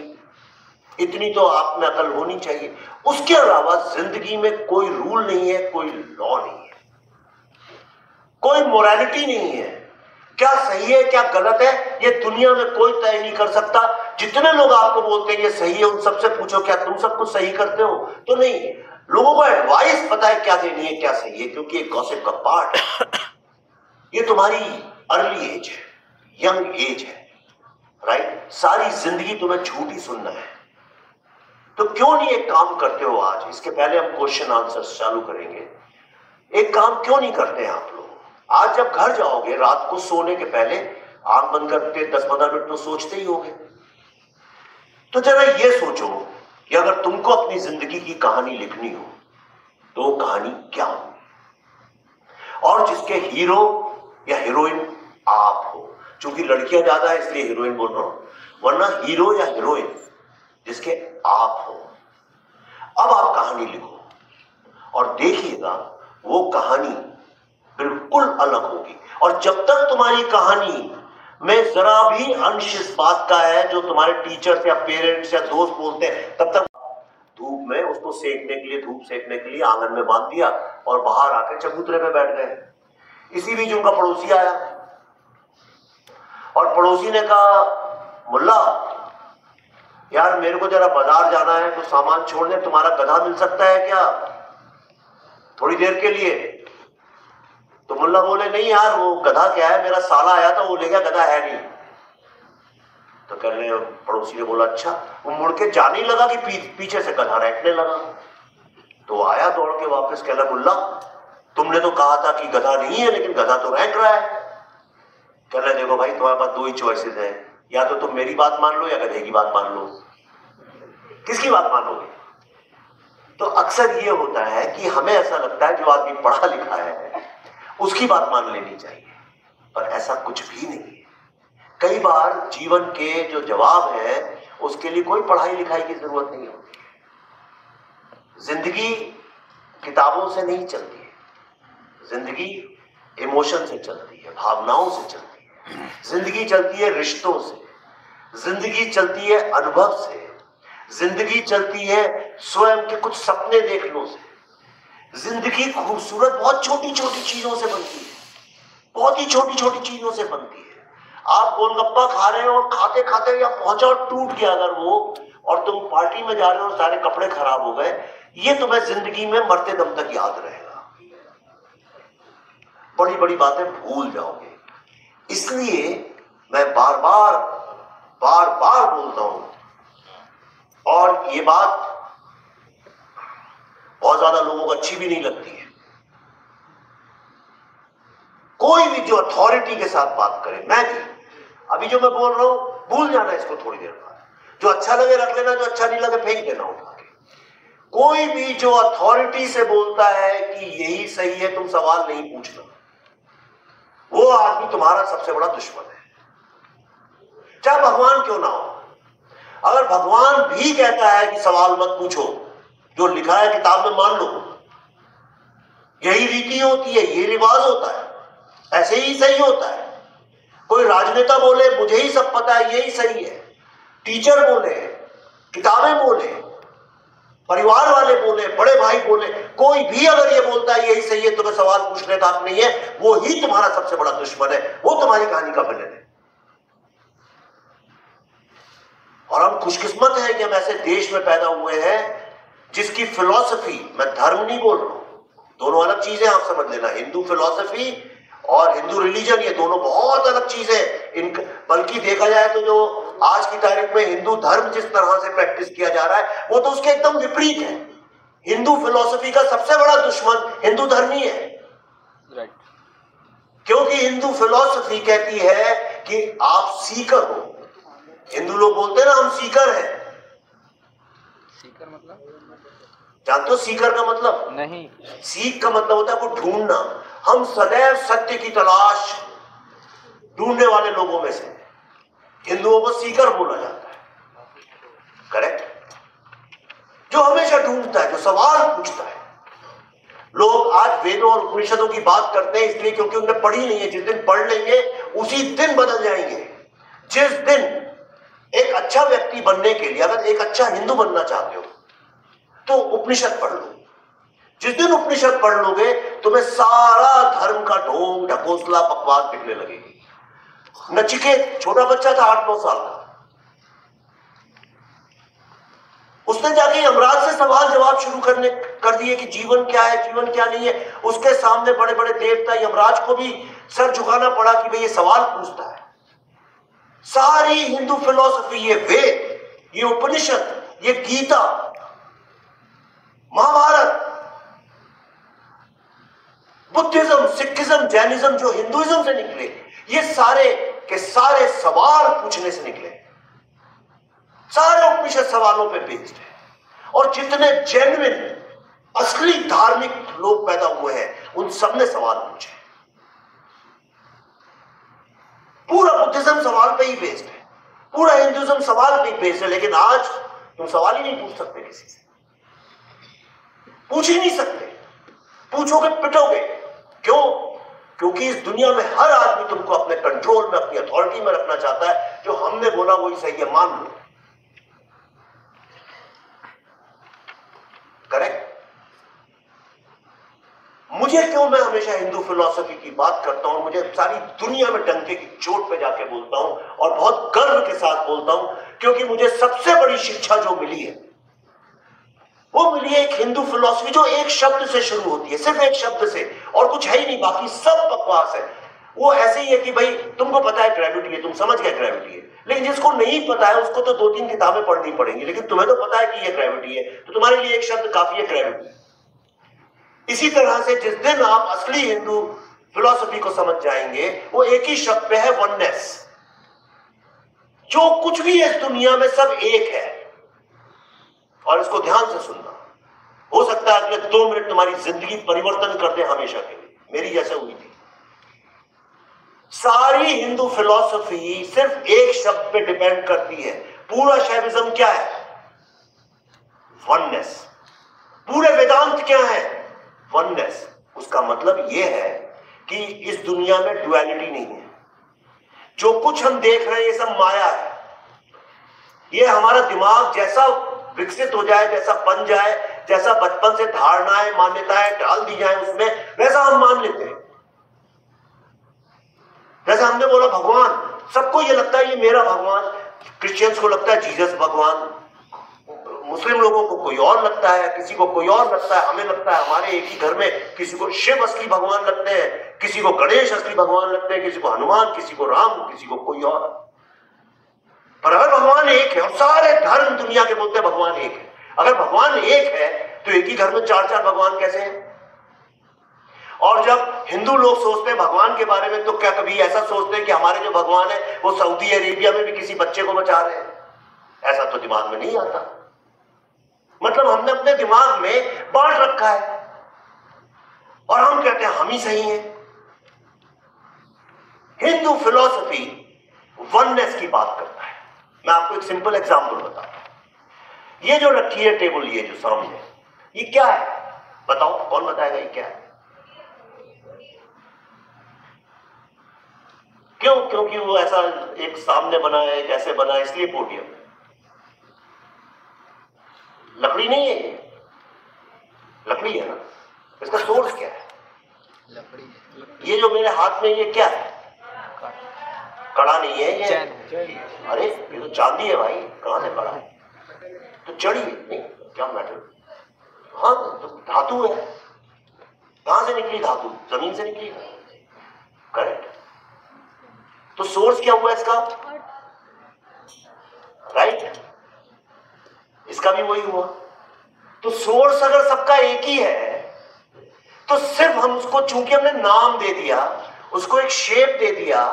इतनी तो आप में अकल होनी चाहिए। उसके अलावा जिंदगी में कोई रूल नहीं है, कोई लॉ नहीं है, कोई मोरालिटी नहीं है। क्या सही है क्या गलत है ये दुनिया में कोई तय नहीं कर सकता। जितने लोग आपको बोलते हैं ये सही है, उन सबसे पूछो क्या तुम सब कुछ सही करते हो? तो नहीं। लोगों को एडवाइस पता है क्या देनी है क्या सही है, क्योंकि एक गॉसिप का पार्ट है। ये तुम्हारी अर्ली एज है, यंग एज है, राइट। सारी जिंदगी तुम्हें झूठ ही सुनना है। तो क्यों नहीं एक काम करते हो आज? इसके पहले हम क्वेश्चन आंसर चालू करेंगे। एक काम क्यों नहीं करते हैं आप लोग? आज जब घर जाओगे रात को सोने के पहले आंख बंद करके 10-15 मिनट तो सोचते ही होगे। तो जरा ये सोचो कि अगर तुमको अपनी जिंदगी की कहानी लिखनी हो तो वो कहानी क्या हो, और जिसके हीरो या हीरोइन आप हो। चूंकि लड़कियां ज्यादा है इसलिए हीरोइन बोल रहा हूं, वरना हीरो या हीरोइन जिसके आप हो। अब आप कहानी लिखो और देखिएगा वो कहानी बिल्कुल अलग होगी। और जब तक तुम्हारी कहानी में जरा भी अंश इस बात का है जो तुम्हारे टीचर्स या पेरेंट्स या दोस्त बोलते हैं, तब तक धूप में उसको सेकने के लिए, धूप सेकने के लिए आंगन में बांध दिया और बाहर आकर चबूतरे पे बैठ गए। इसी बीच उनका पड़ोसी आया और पड़ोसी ने कहा, मुल्ला यार मेरे को जरा बाजार जाना है, कुछ सामान छोड़ने, तुम्हारा गधा मिल सकता है क्या थोड़ी देर के लिए? तो मुल्ला बोले, नहीं यार वो गधा क्या है, मेरा साला आया था वो ले गया, गधा है नहीं। तो कहने पड़ोसी ने बोला, अच्छा। वो मुड़ के जाने लगा कि पीछे से गधा रैंकने लगा। तो आया दौड़ के वापस, कहला, मुल्ला तुमने तो कहा था कि गधा नहीं है, लेकिन गधा तो रैंक रहा है। कहने देखो भाई, तुम्हारे पास दो ही चॉइसेस है, या तो तुम मेरी बात मान लो या गधे की बात मान लो। किसकी बात मानोगे? तो अक्सर ये होता है कि हमें ऐसा लगता है जो आदमी पढ़ा लिखा है उसकी बात मान लेनी चाहिए, पर ऐसा कुछ भी नहीं है। कई बार जीवन के जो जवाब है उसके लिए कोई पढ़ाई लिखाई की जरूरत नहीं होती है। जिंदगी किताबों से नहीं चलती है, जिंदगी इमोशन से चलती है, भावनाओं से चलती है। जिंदगी चलती है रिश्तों से, जिंदगी चलती है अनुभव से, जिंदगी चलती है स्वयं के कुछ सपने देखने से। जिंदगी खूबसूरत बहुत छोटी छोटी चीजों से बनती है, बहुत ही छोटी छोटी चीजों से बनती है। आप गोलगप्पा खा रहे हो और खाते खाते या पहुंचा और टूट गया अगर वो, और तुम पार्टी में जा रहे हो और सारे कपड़े खराब हो गए, ये तुम्हें जिंदगी में मरते दम तक याद रहेगा। बड़ी बड़ी बातें भूल जाओगे। इसलिए मैं बार बार बोलता हूं, और ये बात बहुत ज्यादा लोगों को अच्छी भी नहीं लगती है। कोई भी जो अथॉरिटी के साथ बात करे, मैं भी अभी जो मैं बोल रहा हूं भूल जाना इसको थोड़ी देर बाद, जो अच्छा लगे रख लेना, जो अच्छा नहीं लगे फेंक देना उठा के। कोई भी जो अथॉरिटी से बोलता है कि यही सही है, तुम सवाल नहीं पूछना, वो आदमी तुम्हारा सबसे बड़ा दुश्मन है, चाहे भगवान क्यों ना हो। अगर भगवान भी कहता है कि सवाल मत पूछो, जो लिखा है किताब में मान लो, यही रीति होती है, ये रिवाज होता है, ऐसे ही सही होता है। कोई राजनेता बोले मुझे ही सब पता है, यही सही है, टीचर बोले, किताबें बोले, परिवार वाले बोले, बड़े भाई बोले, कोई भी अगर ये बोलता है यही सही है, तुम्हें सवाल पूछने का हक नहीं है, वो ही तुम्हारा सबसे बड़ा दुश्मन है, वो तुम्हारी कहानी का विलेन है। और हम खुशकिस्मत हैं कि हम ऐसे देश में पैदा हुए हैं जिसकी फिलॉसफी, मैं धर्म नहीं बोल रहा हूं, दोनों अलग चीजें आप समझ लेना। हिंदू फिलॉसफी और हिंदू रिलीजन, ये दोनों बहुत अलग चीजें। बल्कि देखा जाए तो जो आज की तारीख में हिंदू धर्म जिस तरह से प्रैक्टिस किया जा रहा है वो तो उसके एकदम विपरीत है। हिंदू फिलॉसफी का सबसे बड़ा दुश्मन हिंदू धर्म ही है। क्योंकि हिंदू फिलॉसफी कहती है कि आप सीकर हो। हिंदू लोग बोलते हैं ना हम सीकर हैं। सीकर मतलब जानते हो सीकर का मतलब? नहीं। सीख का मतलब होता है वो ढूंढना। हम सदैव सत्य की तलाश ढूंढने वाले लोगों में से हिंदुओं को सीकर बोला जाता है। करेक्ट? जो हमेशा ढूंढता है, जो सवाल पूछता है। लोग आज वेदों और उपनिषदों की बात करते हैं इसलिए क्योंकि उन्हें पढ़ी नहीं है। जिस दिन पढ़ लेंगे उसी दिन बदल जाएंगे। जिस दिन एक अच्छा व्यक्ति बनने के लिए, अगर एक अच्छा हिंदू बनना चाहते हो तो उपनिषद पढ़ लो। जिस दिन उपनिषद पढ़ लोगे तुम्हें सारा धर्म का ढोंग ढकोसला बकवास दिखने लगेगी। नचिकेत छोटा बच्चा था 8-9 साल का, उसने जाके यमराज से सवाल जवाब शुरू कर दिए कि जीवन क्या है, जीवन क्या नहीं है। उसके सामने बड़े बड़े देवता, यमराज को भी सर झुकाना पड़ा कि भाई ये सवाल पूछता है। सारी हिंदू फिलॉसफी, ये वेद, ये उपनिषद, ये Gita, Mahabharata, Buddhism, Sikhism, Jainism जो हिंदुइज्म से निकले, ये सारे के सारे सवाल पूछने से निकले। सारे उपनिषद सवालों पे बेस्ड है। और जितने जेन्युइन असली धार्मिक लोग पैदा हुए हैं उन सब ने सवाल पूछे। पूरा बुद्धिज्म सवाल पे ही बेस्ड है, पूरा हिंदुइज्म सवाल पे ही बेस्ड है। लेकिन आज तुम सवाल ही नहीं पूछ सकते किसी से। पूछ ही नहीं सकते, पूछोगे पिटोगे। क्यों? क्योंकि इस दुनिया में हर आदमी तुमको अपने कंट्रोल में, अपनी अथॉरिटी में रखना चाहता है। जो हमने बोला वही सही है, मान लो। करेक्ट? मुझे क्यों, मैं हमेशा हिंदू फिलॉसफी की बात करता हूं, मुझे सारी दुनिया में डंके की चोट पे जाके बोलता हूं और बहुत गर्व के साथ बोलता हूं, क्योंकि मुझे सबसे बड़ी शिक्षा जो मिली है वो मिली है एक हिंदू फिलॉसफी जो एक शब्द से शुरू होती है, सिर्फ एक शब्द से, और कुछ है ही नहीं, बाकी सब बकवास है। वो ऐसे ही है कि भाई तुमको पता है ग्रेविटी है, तुम समझ गए ग्रेविटी है, लेकिन जिसको नहीं पता है उसको तो 2-3 किताबें पढ़नी पड़ेंगी, लेकिन तुम्हें तो पता है कि ये ग्रेविटी है, तो तुम्हारे लिए एक शब्द काफी है, ग्रेविटी। इसी तरह से जिस दिन आप असली हिंदू फिलॉसफी को समझ जाएंगे, वो एक ही शब्द पे है, वननेस। जो कुछ भी है इस दुनिया में सब एक है। और इसको ध्यान से सुनना, हो सकता है अगले 2 मिनट तुम्हारी जिंदगी परिवर्तन कर दे हमेशा के लिए, मेरी जैसे हुई थी। सारी हिंदू फिलॉसफी सिर्फ एक शब्द पे डिपेंड करती है। पूरा शैविज्म क्या है? वननेस। पूरे वेदांत क्या है? वननेस। उसका मतलब यह है कि इस दुनिया में डुअलिटी नहीं है। जो कुछ हम देख रहे हैं ये सब माया है। ये हमारा दिमाग जैसा विकसित हो जाए, जैसा बन जाए, जैसा बचपन से धारणाएं, मान्यताएं डाल दी जाए उसमें, वैसा हम मान लेते हैं। जैसा हमने बोला भगवान, सबको ये लगता है ये मेरा भगवान, क्रिश्चियंस को लगता है जीसस भगवान, मुस्लिम लोगों को कोई और लगता है, किसी को कोई और लगता है, हमें लगता है हमारे एक ही घर में किसी को शिव असली भगवान लगते हैं, किसी को गणेश असली भगवान लगते हैं, किसी को हनुमान, किसी को राम, किसी को कोई और। पर अगर भगवान एक है, और सारे धर्म दुनिया के बोलते हैं भगवान एक है, अगर भगवान एक है तो एक ही घर में 4-4 भगवान कैसे हैं? और जब हिंदू लोग सोचते हैं भगवान के बारे में, तो क्या कभी ऐसा सोचते हैं कि हमारे जो भगवान है वो सऊदी अरेबिया में भी किसी बच्चे को बचा रहे हैं? ऐसा तो दिमाग में नहीं आता। मतलब हमने अपने दिमाग में बांट रखा है और हम कहते हैं हम ही सही हैं। हिंदू फिलॉसफी वननेस की बात करता है। मैं आपको एक सिंपल एग्जांपल बताता हूं। ये जो रखी है टेबल, ये जो सामने, ये क्या है? बताओ, कौन बताएगा ये क्या है? क्यों? क्योंकि वो ऐसा एक सामने बना है, एक ऐसे बना है, इसलिए पोडियम। लकड़ी नहीं है ये, लकड़ी है ना। इसका सोर्स क्या है? लकड़ी है। ये जो मेरे हाथ में ये क्या है? कड़ा नहीं है ये। अरे ये तो चांदी है भाई, कहां से कड़ा है? तो चढ़ी है नहीं, क्या मैटर? हाँ, तो धातु है। कहां से निकली धातु? जमीन से निकली। करेक्ट। तो सोर्स क्या हुआ इसका? राइट। इसका भी वही हुआ। तो सोर्स अगर सबका एक ही है, तो सिर्फ हम उसको, चूंकि हमने नाम दे दिया, उसको एक शेप दे दिया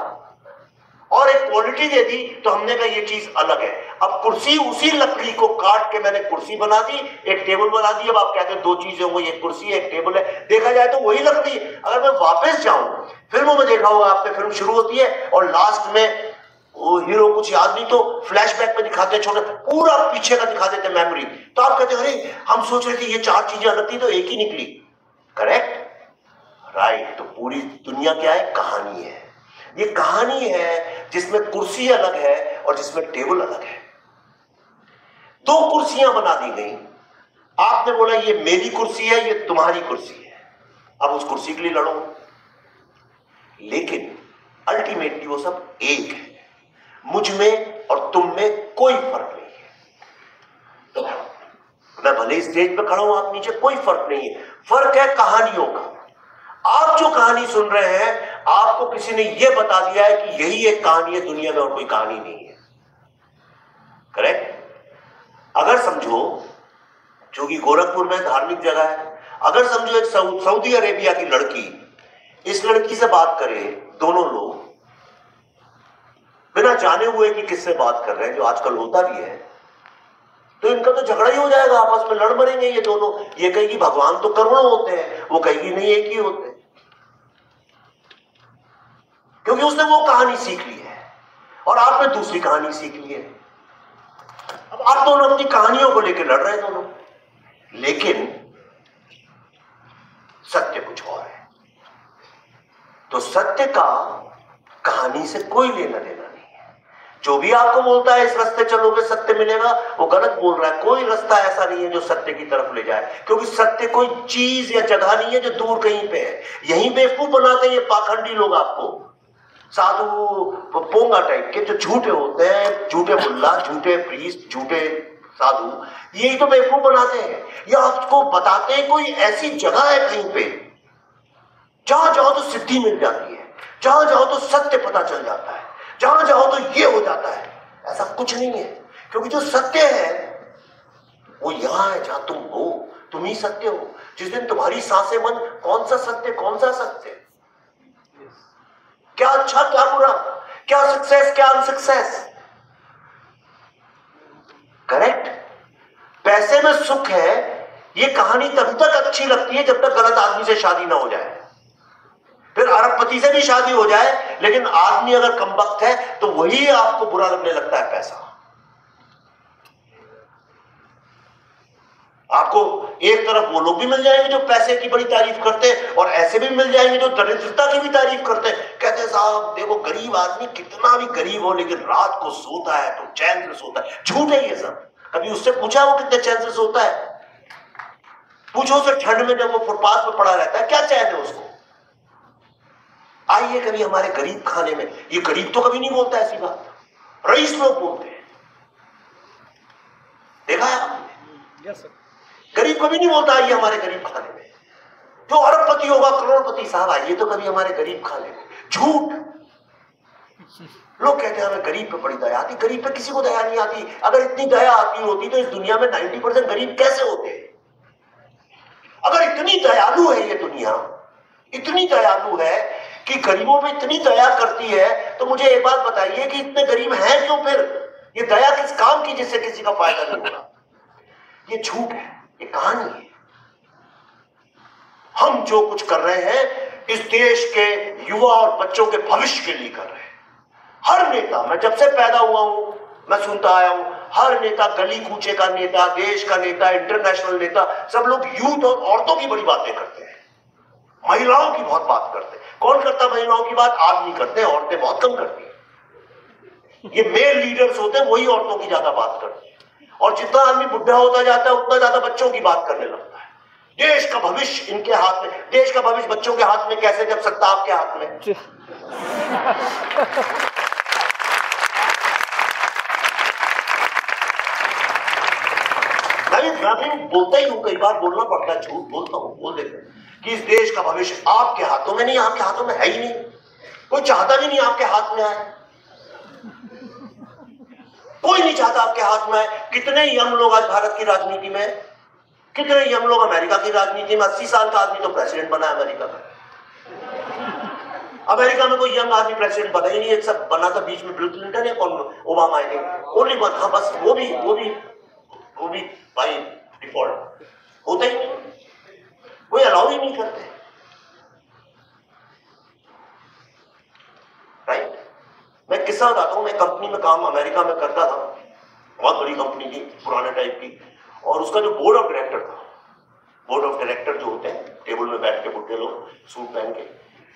और एक क्वालिटी दे दी, तो हमने कहा ये चीज अलग है। अब कुर्सी, उसी लकड़ी को काट के मैंने कुर्सी बना दी, एक टेबल बना दी। अब आप कहते हैं 2 चीजें होंगी, एक कुर्सी है, एक टेबल है। देखा जाए तो वही लकड़ी है। अगर मैं वापस जाऊं, फिल्मों में देखा होगा आपने, फिल्म शुरू होती है और लास्ट में वो हीरो कुछ याद नहीं, तो फ्लैशबैक में दिखाते हैं, छोटा पूरा पीछे का दिखा देते हैं मेमोरी। तो आप कहते हैं अरे हम सोच रहे थे ये 4 चीजें अलग थी, तो एक ही निकली। Correct, right. तो पूरी दुनिया क्या है? कहानी है। ये कहानी है जिसमें कुर्सी अलग है और जिसमें टेबल अलग है। 2 कुर्सियां बना दी गई। आपने बोला ये मेरी कुर्सी है, ये तुम्हारी कुर्सी है, अब उस कुर्सी के लिए लड़ो। लेकिन अल्टीमेटली वो सब एक है। मुझ में और तुम में कोई फर्क नहीं है। तो मैं भले स्टेज पे खड़ा हूं, आप नीचे, कोई फर्क नहीं है। फर्क है कहानियों का। आप जो कहानी सुन रहे हैं, आपको किसी ने यह बता दिया है कि यही एक कहानी है दुनिया में और कोई कहानी नहीं है। करेक्ट। अगर समझो, जो कि गोरखपुर में धार्मिक जगह है, अगर समझो एक सऊदी अरेबिया की लड़की इस लड़की से बात करे, दोनों लोग बिना जाने हुए कि किससे बात कर रहे हैं, जो आजकल होता भी है, तो इनका तो झगड़ा ही हो जाएगा, आपस में लड़ मरेंगे ये दोनों। ये कहेगी भगवान तो करोड़ों होते हैं, वो कहेगी नहीं एक ही होते, क्योंकि उसने वो कहानी सीख ली है और आपने दूसरी कहानी सीख ली है। अब आप दोनों अपनी कहानियों को लेकर लड़ रहे हैं दोनों। लेकिन सत्य कुछ और है। तो सत्य का कहानी से कोई लेना देना नहीं है। जो भी आपको बोलता है इस रास्ते चलोगे सत्य मिलेगा, वो गलत बोल रहा है। कोई रास्ता ऐसा नहीं है जो सत्य की तरफ ले जाए, क्योंकि सत्य कोई चीज या जगह नहीं है जो दूर कहीं पे है। यहीं बेवकूफ बनाते हैं ये पाखंडी लोग आपको, साधु पोंगा टाइप के जो झूठे होते हैं, झूठे मुल्ला, झूठे प्रीस्ट, झूठे साधु, यही तो बेवकूफ बनाते हैं। ये आपको बताते हैं कोई ऐसी जगह है कहीं पे जहां जाओ तो सिद्धि मिल जाती है, जहां जाओ तो सत्य पता चल जाता है, जहां जाओ तो ये हो जाता है। ऐसा कुछ नहीं है, क्योंकि जो सत्य है वो यहां है जहां तुम हो। तुम ही सत्य हो। जिस दिन तुम्हारी सांसें बंद, कौन सा सत्य, कौन सा सत्य, क्या अच्छा क्या बुरा, क्या सक्सेस क्या अनसक्सेस, करेक्ट। पैसे में सुख है, ये कहानी तब तक अच्छी लगती है जब तक गलत आदमी से शादी ना हो जाए। फिर अरबपति से भी शादी हो जाए, लेकिन आदमी अगर कमबख्त है तो वही आपको बुरा लगने लगता है पैसा। आपको एक तरफ वो लोग भी मिल जाएंगे जो पैसे की बड़ी तारीफ करते हैं, और ऐसे भी मिल जाएंगे जो दरिद्रता की भी तारीफ करते हैं। कहते हैं साहब देखो गरीब आदमी कितना भी गरीब हो लेकिन रात को सोता है तो चैन से सोता है। झूठ है ये सब। कभी उससे पूछा वो कितने चैन से सोता है? पूछो उसे ठंड में जब वो फुटपाथ पर पड़ा रहता है क्या चैन है उसको? आइए कभी हमारे गरीब खाने में। ये गरीब तो कभी नहीं बोलता ऐसी बात, रईस लोग बोलते हैं। देखा है आपने? Yes sir. गरीब कभी नहीं बोलता आइए हमारे गरीब खाने में। जो अरबपति होगा, करोड़पति, साहब आइए तो कभी हमारे गरीब खाने में। झूठ। लोग कहते हैं हमें गरीब पे बड़ी दया आती। गरीब पे किसी को दया नहीं आती। अगर इतनी दया आती होती तो इस दुनिया में 90% गरीब कैसे होते? अगर इतनी दयालु है ये दुनिया, इतनी दयालु है कि गरीबों पे इतनी दया करती है, तो मुझे एक बात बताइए कि इतने गरीब हैं क्यों फिर? ये दया किस काम की जिससे किसी का फायदा नहीं हो रहा? ये झूठ है, ये कहानी है। हम जो कुछ कर रहे हैं इस देश के युवा और बच्चों के भविष्य के लिए कर रहे हैं। हर नेता, मैं जब से पैदा हुआ हूं मैं सुनता आया हूं, हर नेता, गली कूचे का नेता, देश का नेता, इंटरनेशनल नेता, सब लोग यूथ और औरतों की बड़ी बातें करते हैं, महिलाओं की बहुत बात करते हैं। कौन करता महिलाओं की बात? आदमी करते हैं, औरतें बहुत कम करती हैं। ये मेल लीडर्स होते हैं, वही औरतों की ज्यादा बात करते हैं। और जितना आदमी बुढ़ा होता जाता है उतना ज्यादा बच्चों की बात करने लगता है। देश का भविष्य इनके हाथ में। देश का भविष्य बच्चों के हाथ में कैसे, जब सत्ता आपके हाथ में? मैं भी बोलता ही हूं, कई बार बोलना पड़ता है, झूठ बोलता हूं, बोल देते हैं कि इस देश का भविष्य आपके हाथों में नहीं, आपके हाथों में है ही नहीं। कोई चाहता भी नहीं आपके हाथ में आए, कोई नहीं चाहता आपके हाथ में आए। कितने यंग लोग आज भारत की राजनीति में, कितने यंग लोग अमेरिका की राजनीति में। 80 साल का आदमी तो प्रेसिडेंट बना है अमेरिका का। अमेरिका में कोई यंग आदमी प्रेसिडेंट बना ही नहीं। एक सब बना था बीच में, बिल क्लिंटन या कौन, Obama I think, only one. हाँ बस वो भी बाई डिफॉल्ट होता ही नहीं, कोई अलाउ ही नहीं करते, राइट। मैं किस्सा बताता हूं। मैं कंपनी में काम अमेरिका में करता था, बहुत बड़ी कंपनी थी, पुराने टाइप की, और उसका जो बोर्ड ऑफ डायरेक्टर था, बोर्ड ऑफ डायरेक्टर जो होते हैं टेबल में बैठ के बुढ़े लोग सूट पहन के,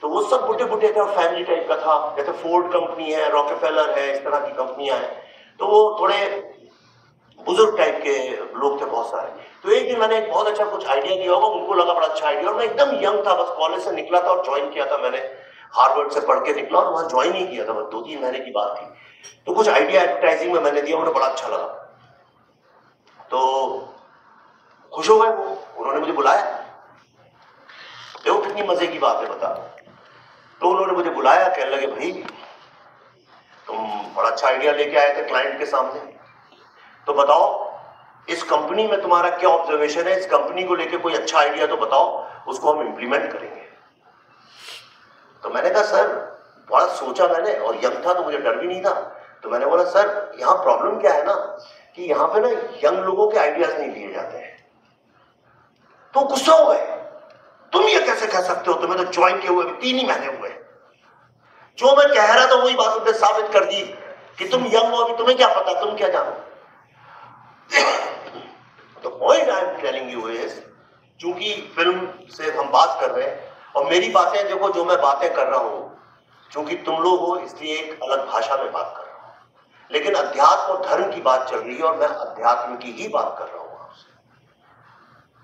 तो वो सब बुढ़े थे और फैमिली टाइप का था। जैसे फोर्ड कंपनी है, रॉकेफेलर है, इस तरह की कंपनियां हैं, तो वो थोड़े बुजुर्ग टाइप के लोग थे बहुत सारे। तो एक दिन मैंने एक बहुत अच्छा कुछ आइडिया दिया होगा, उनको लगा बड़ा अच्छा आइडिया, और मैं एकदम यंग था, बस कॉलेज से निकला था और ज्वाइन किया था मैंने, हार्वर्ड से पढ़ के निकला और वहां ज्वाइन ही किया था, बस 2-3 महीने की बात थी। तो कुछ आइडिया एडवर्टाइजिंग में मैंने दिया, उन्हें बड़ा अच्छा लगा, तो खुश हो गए वो, उन्होंने मुझे बुलाया। देखो कितनी मजे की बात है, बता। तो उन्होंने मुझे बुलाया, कहने लगे भाई तुम बड़ा अच्छा आइडिया लेके आए थे क्लाइंट के सामने, तो बताओ इस कंपनी में तुम्हारा क्या ऑब्जर्वेशन है, इस कंपनी को लेके कोई अच्छा आइडिया तो बताओ, उसको हम इंप्लीमेंट करेंगे। तो मैंने कहा सर, बड़ा सोचा मैंने, और यंग था तो मुझे डर भी नहीं था, तो मैंने बोला सर यहाँ प्रॉब्लम क्या है ना, कि यहाँ पे ना यंग लोगों के आइडियाज नहीं लिए जाते हैं। तो गुस्सा हो गए, तुम ये कैसे कह सकते हो, तुम्हें तो ज्वाइन किए हुए 3 ही महीने हुए। जो मैं कह रहा था वही बात उन्होंने साबित कर दी कि तुम यंग हो, अभी तुम्हें क्या पता, तुम क्या जानो। The point I am telling you is चूंकि फिल्म से हम बात कर रहे हैं और मेरी बातें देखो, जो मैं बातें कर रहा हूं, चूंकि तुम लोग हो इसलिए एक अलग भाषा में बात कर रहा हूं, लेकिन अध्यात्म और धर्म की बात चल रही है और मैं अध्यात्म की ही बात कर रहा हूं आपसे।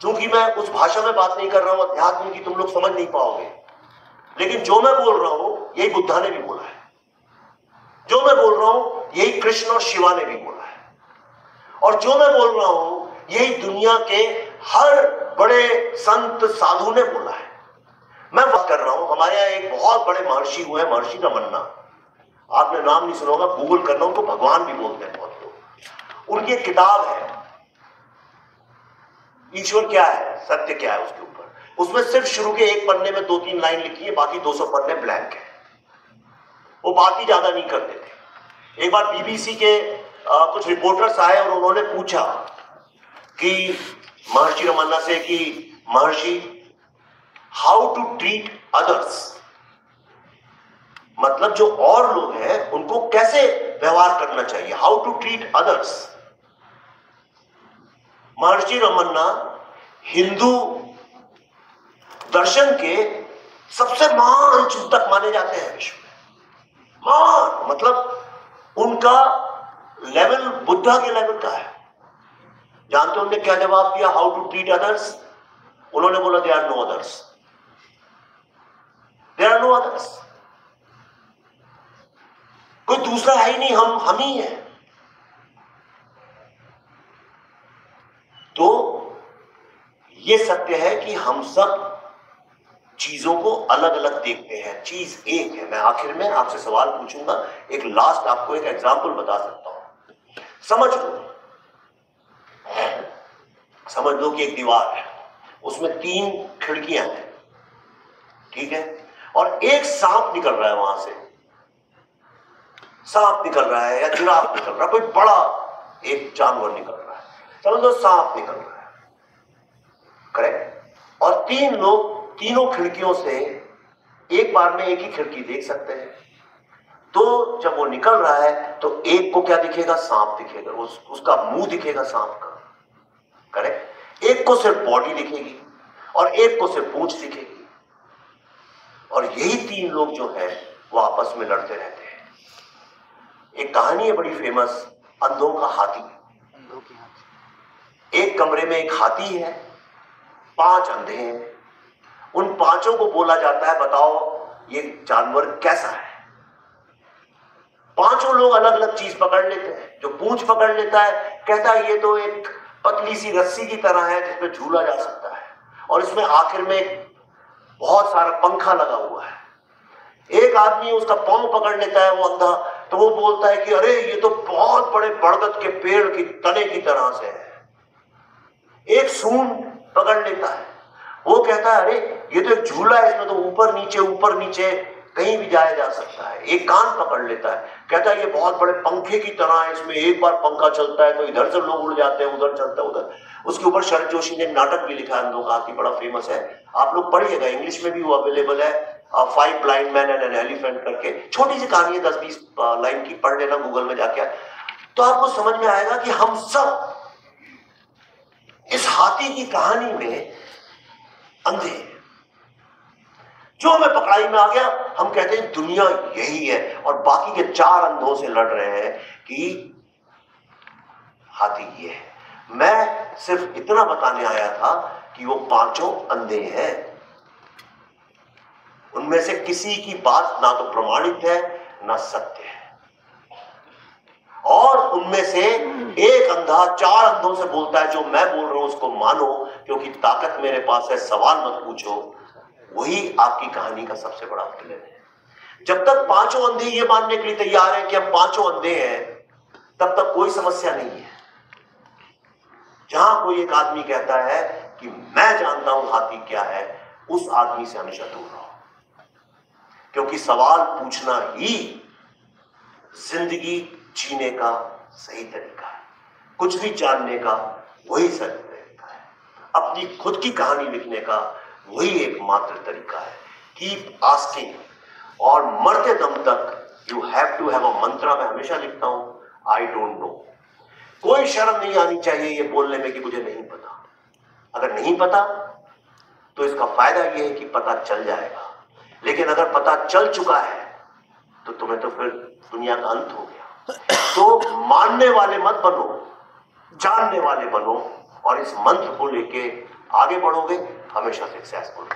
चूंकि मैं उस भाषा में बात नहीं कर रहा हूं अध्यात्म की, तुम लोग समझ नहीं पाओगे, लेकिन जो मैं बोल रहा हूं यही बुद्धा ने भी बोला है, जो मैं बोल रहा हूं यही कृष्ण और शिवा ने भी बोला है, और जो मैं बोल रहा हूं यही दुनिया के हर बड़े संत साधु ने बोला है। मैं बात कर रहा हूं, हमारे यहाँ एक बहुत बड़े महर्षि हुए हैं, महर्षि रमन्ना, आपने नाम नहीं सुना होगा, गूगल करना, उनको भगवान भी बोलते हैं बहुत लोग। उनकी एक किताब है ईश्वर क्या है, सत्य क्या है, उसके ऊपर, उसमें सिर्फ शुरू के एक पन्ने में 2-3 लाइन लिखी है, बाकी 200 पन्ने ब्लैंक है। वो बात ही ज्यादा नहीं करते थे। एक बार बीबीसी के कुछ रिपोर्टर्स आए और उन्होंने पूछा कि महर्षि रमन्ना से कि महर्षि, हाउ टू ट्रीट अदर्स, मतलब जो और लोग हैं उनको कैसे व्यवहार करना चाहिए, हाउ टू ट्रीट अदर्स। महर्षि रमन्ना हिंदू दर्शन के सबसे महान चिंतक माने जाते हैं विश्व में। महान मतलब उनका लेवल बुद्धा के लेवल का है। जानते हो उन्होंने क्या जवाब दिया, हाउ टू ट्रीट अदर्स? उन्होंने बोला they are no others, they are no others, कोई दूसरा है ही नहीं, हम ही हैं। तो ये सत्य है कि हम सब चीजों को अलग अलग देखते हैं, चीज एक है। मैं आखिर में आपसे सवाल पूछूंगा, एक लास्ट आपको एक एग्जांपल बता सकता हूं। समझ लो कि एक दीवार है, उसमें 3 खिड़कियां हैं, ठीक है, और एक सांप निकल रहा है वहां से, सांप निकल रहा है या जिराफ निकल रहा है, कोई बड़ा एक जानवर निकल रहा है, समझ लो सांप निकल रहा है, करेक्ट। और 3 लोग तीनों खिड़कियों से एक बार में एक ही खिड़की देख सकते हैं। तो जब वो निकल रहा है तो एक को क्या दिखेगा, सांप दिखेगा, उसका मुंह दिखेगा सांप का, करेक्ट। एक को सिर्फ बॉडी दिखेगी और एक को सिर्फ पूंछ दिखेगी, और यही 3 लोग जो हैं वो आपस में लड़ते रहते हैं। एक कहानी है बड़ी फेमस, अंधों का हाथी। एक कमरे में एक हाथी है, 5 अंधे हैं, उन 5 को बोला जाता है बताओ ये जानवर कैसा है। 5 लोग अलग अलग चीज पकड़ लेते हैं। जो पूंछ पकड़ लेता है कहता है ये तो एक पतली सी रस्सी की तरह है जिसपे झूला जा सकता है, और इसमें आखिर में बहुत सारा पंखा लगा हुआ है। एक आदमी उसका पांव पकड़ लेता है, वो अंधा, तो वो बोलता है कि अरे ये तो बहुत बड़े बरगद के पेड़ की तने की तरह से है। एक सूंड पकड़ लेता है, वो कहता है अरे ये तो एक झूला है, इसमें तो ऊपर नीचे कहीं भी जाया जा सकता है। एक कान पकड़ लेता है, कहता है ये बहुत बड़े पंखे की तरह है, इसमें एक बार पंखा चलता है तो इधर से लोग उड़ जाते हैं, उधर चलता है उधर। उसके ऊपर शरद जोशी ने नाटक भी लिखा है, अंधों का हाथी, बड़ा फेमस है, आप लोग पढ़िएगा, इंग्लिश में भी वो अवेलेबल है, 5 blind man and an elephant करके। छोटी सी कहानी है, 10-20 लाइन की, पढ़ लेना गूगल में जाके, तो आपको समझ में आएगा कि हम सब इस हाथी की कहानी में अंधे हैं। जो मैं पकड़ाई में आ गया, हम कहते हैं दुनिया यही है, और बाकी के 4 अंधों से लड़ रहे हैं कि हाथी ये है। मैं सिर्फ इतना बताने आया था कि वो 5 अंधे हैं, उनमें से किसी की बात ना तो प्रमाणित है ना सत्य है, और उनमें से एक अंधा 4 अंधों से बोलता है जो मैं बोल रहा हूं उसको मानो क्योंकि ताकत मेरे पास है, सवाल मत पूछो। वही आपकी कहानी का सबसे बड़ा विलन है। जब तक 5 अंधे ये मानने के लिए तैयार है कि हम 5 अंधे हैं, तब तक कोई समस्या नहीं है। जहां कोई एक आदमी कहता है कि मैं जानता हूं हाथी क्या है, उस आदमी से हमेशा दूर रहो, क्योंकि सवाल पूछना ही जिंदगी जीने का सही तरीका है। कुछ भी जानने का वही सही तरीका है। अपनी खुद की कहानी लिखने का वही एकमात्र तरीका है। कीप आस्किंग, और मरते दम तक you have to have a mantra. मैं हमेशा लिखता हूं, आई डोंट नो। कोई शर्म नहीं आनी चाहिए ये बोलने में कि मुझे नहीं पता। अगर नहीं पता तो इसका फायदा ये है कि पता चल जाएगा। लेकिन अगर पता चल चुका है तो तुम्हें तो फिर दुनिया का अंत हो गया। तो मानने वाले मत बनो, जानने वाले बनो, और इस मंत्र को लेके आगे बढ़ोगे, हमेशा सक्सेसफुल।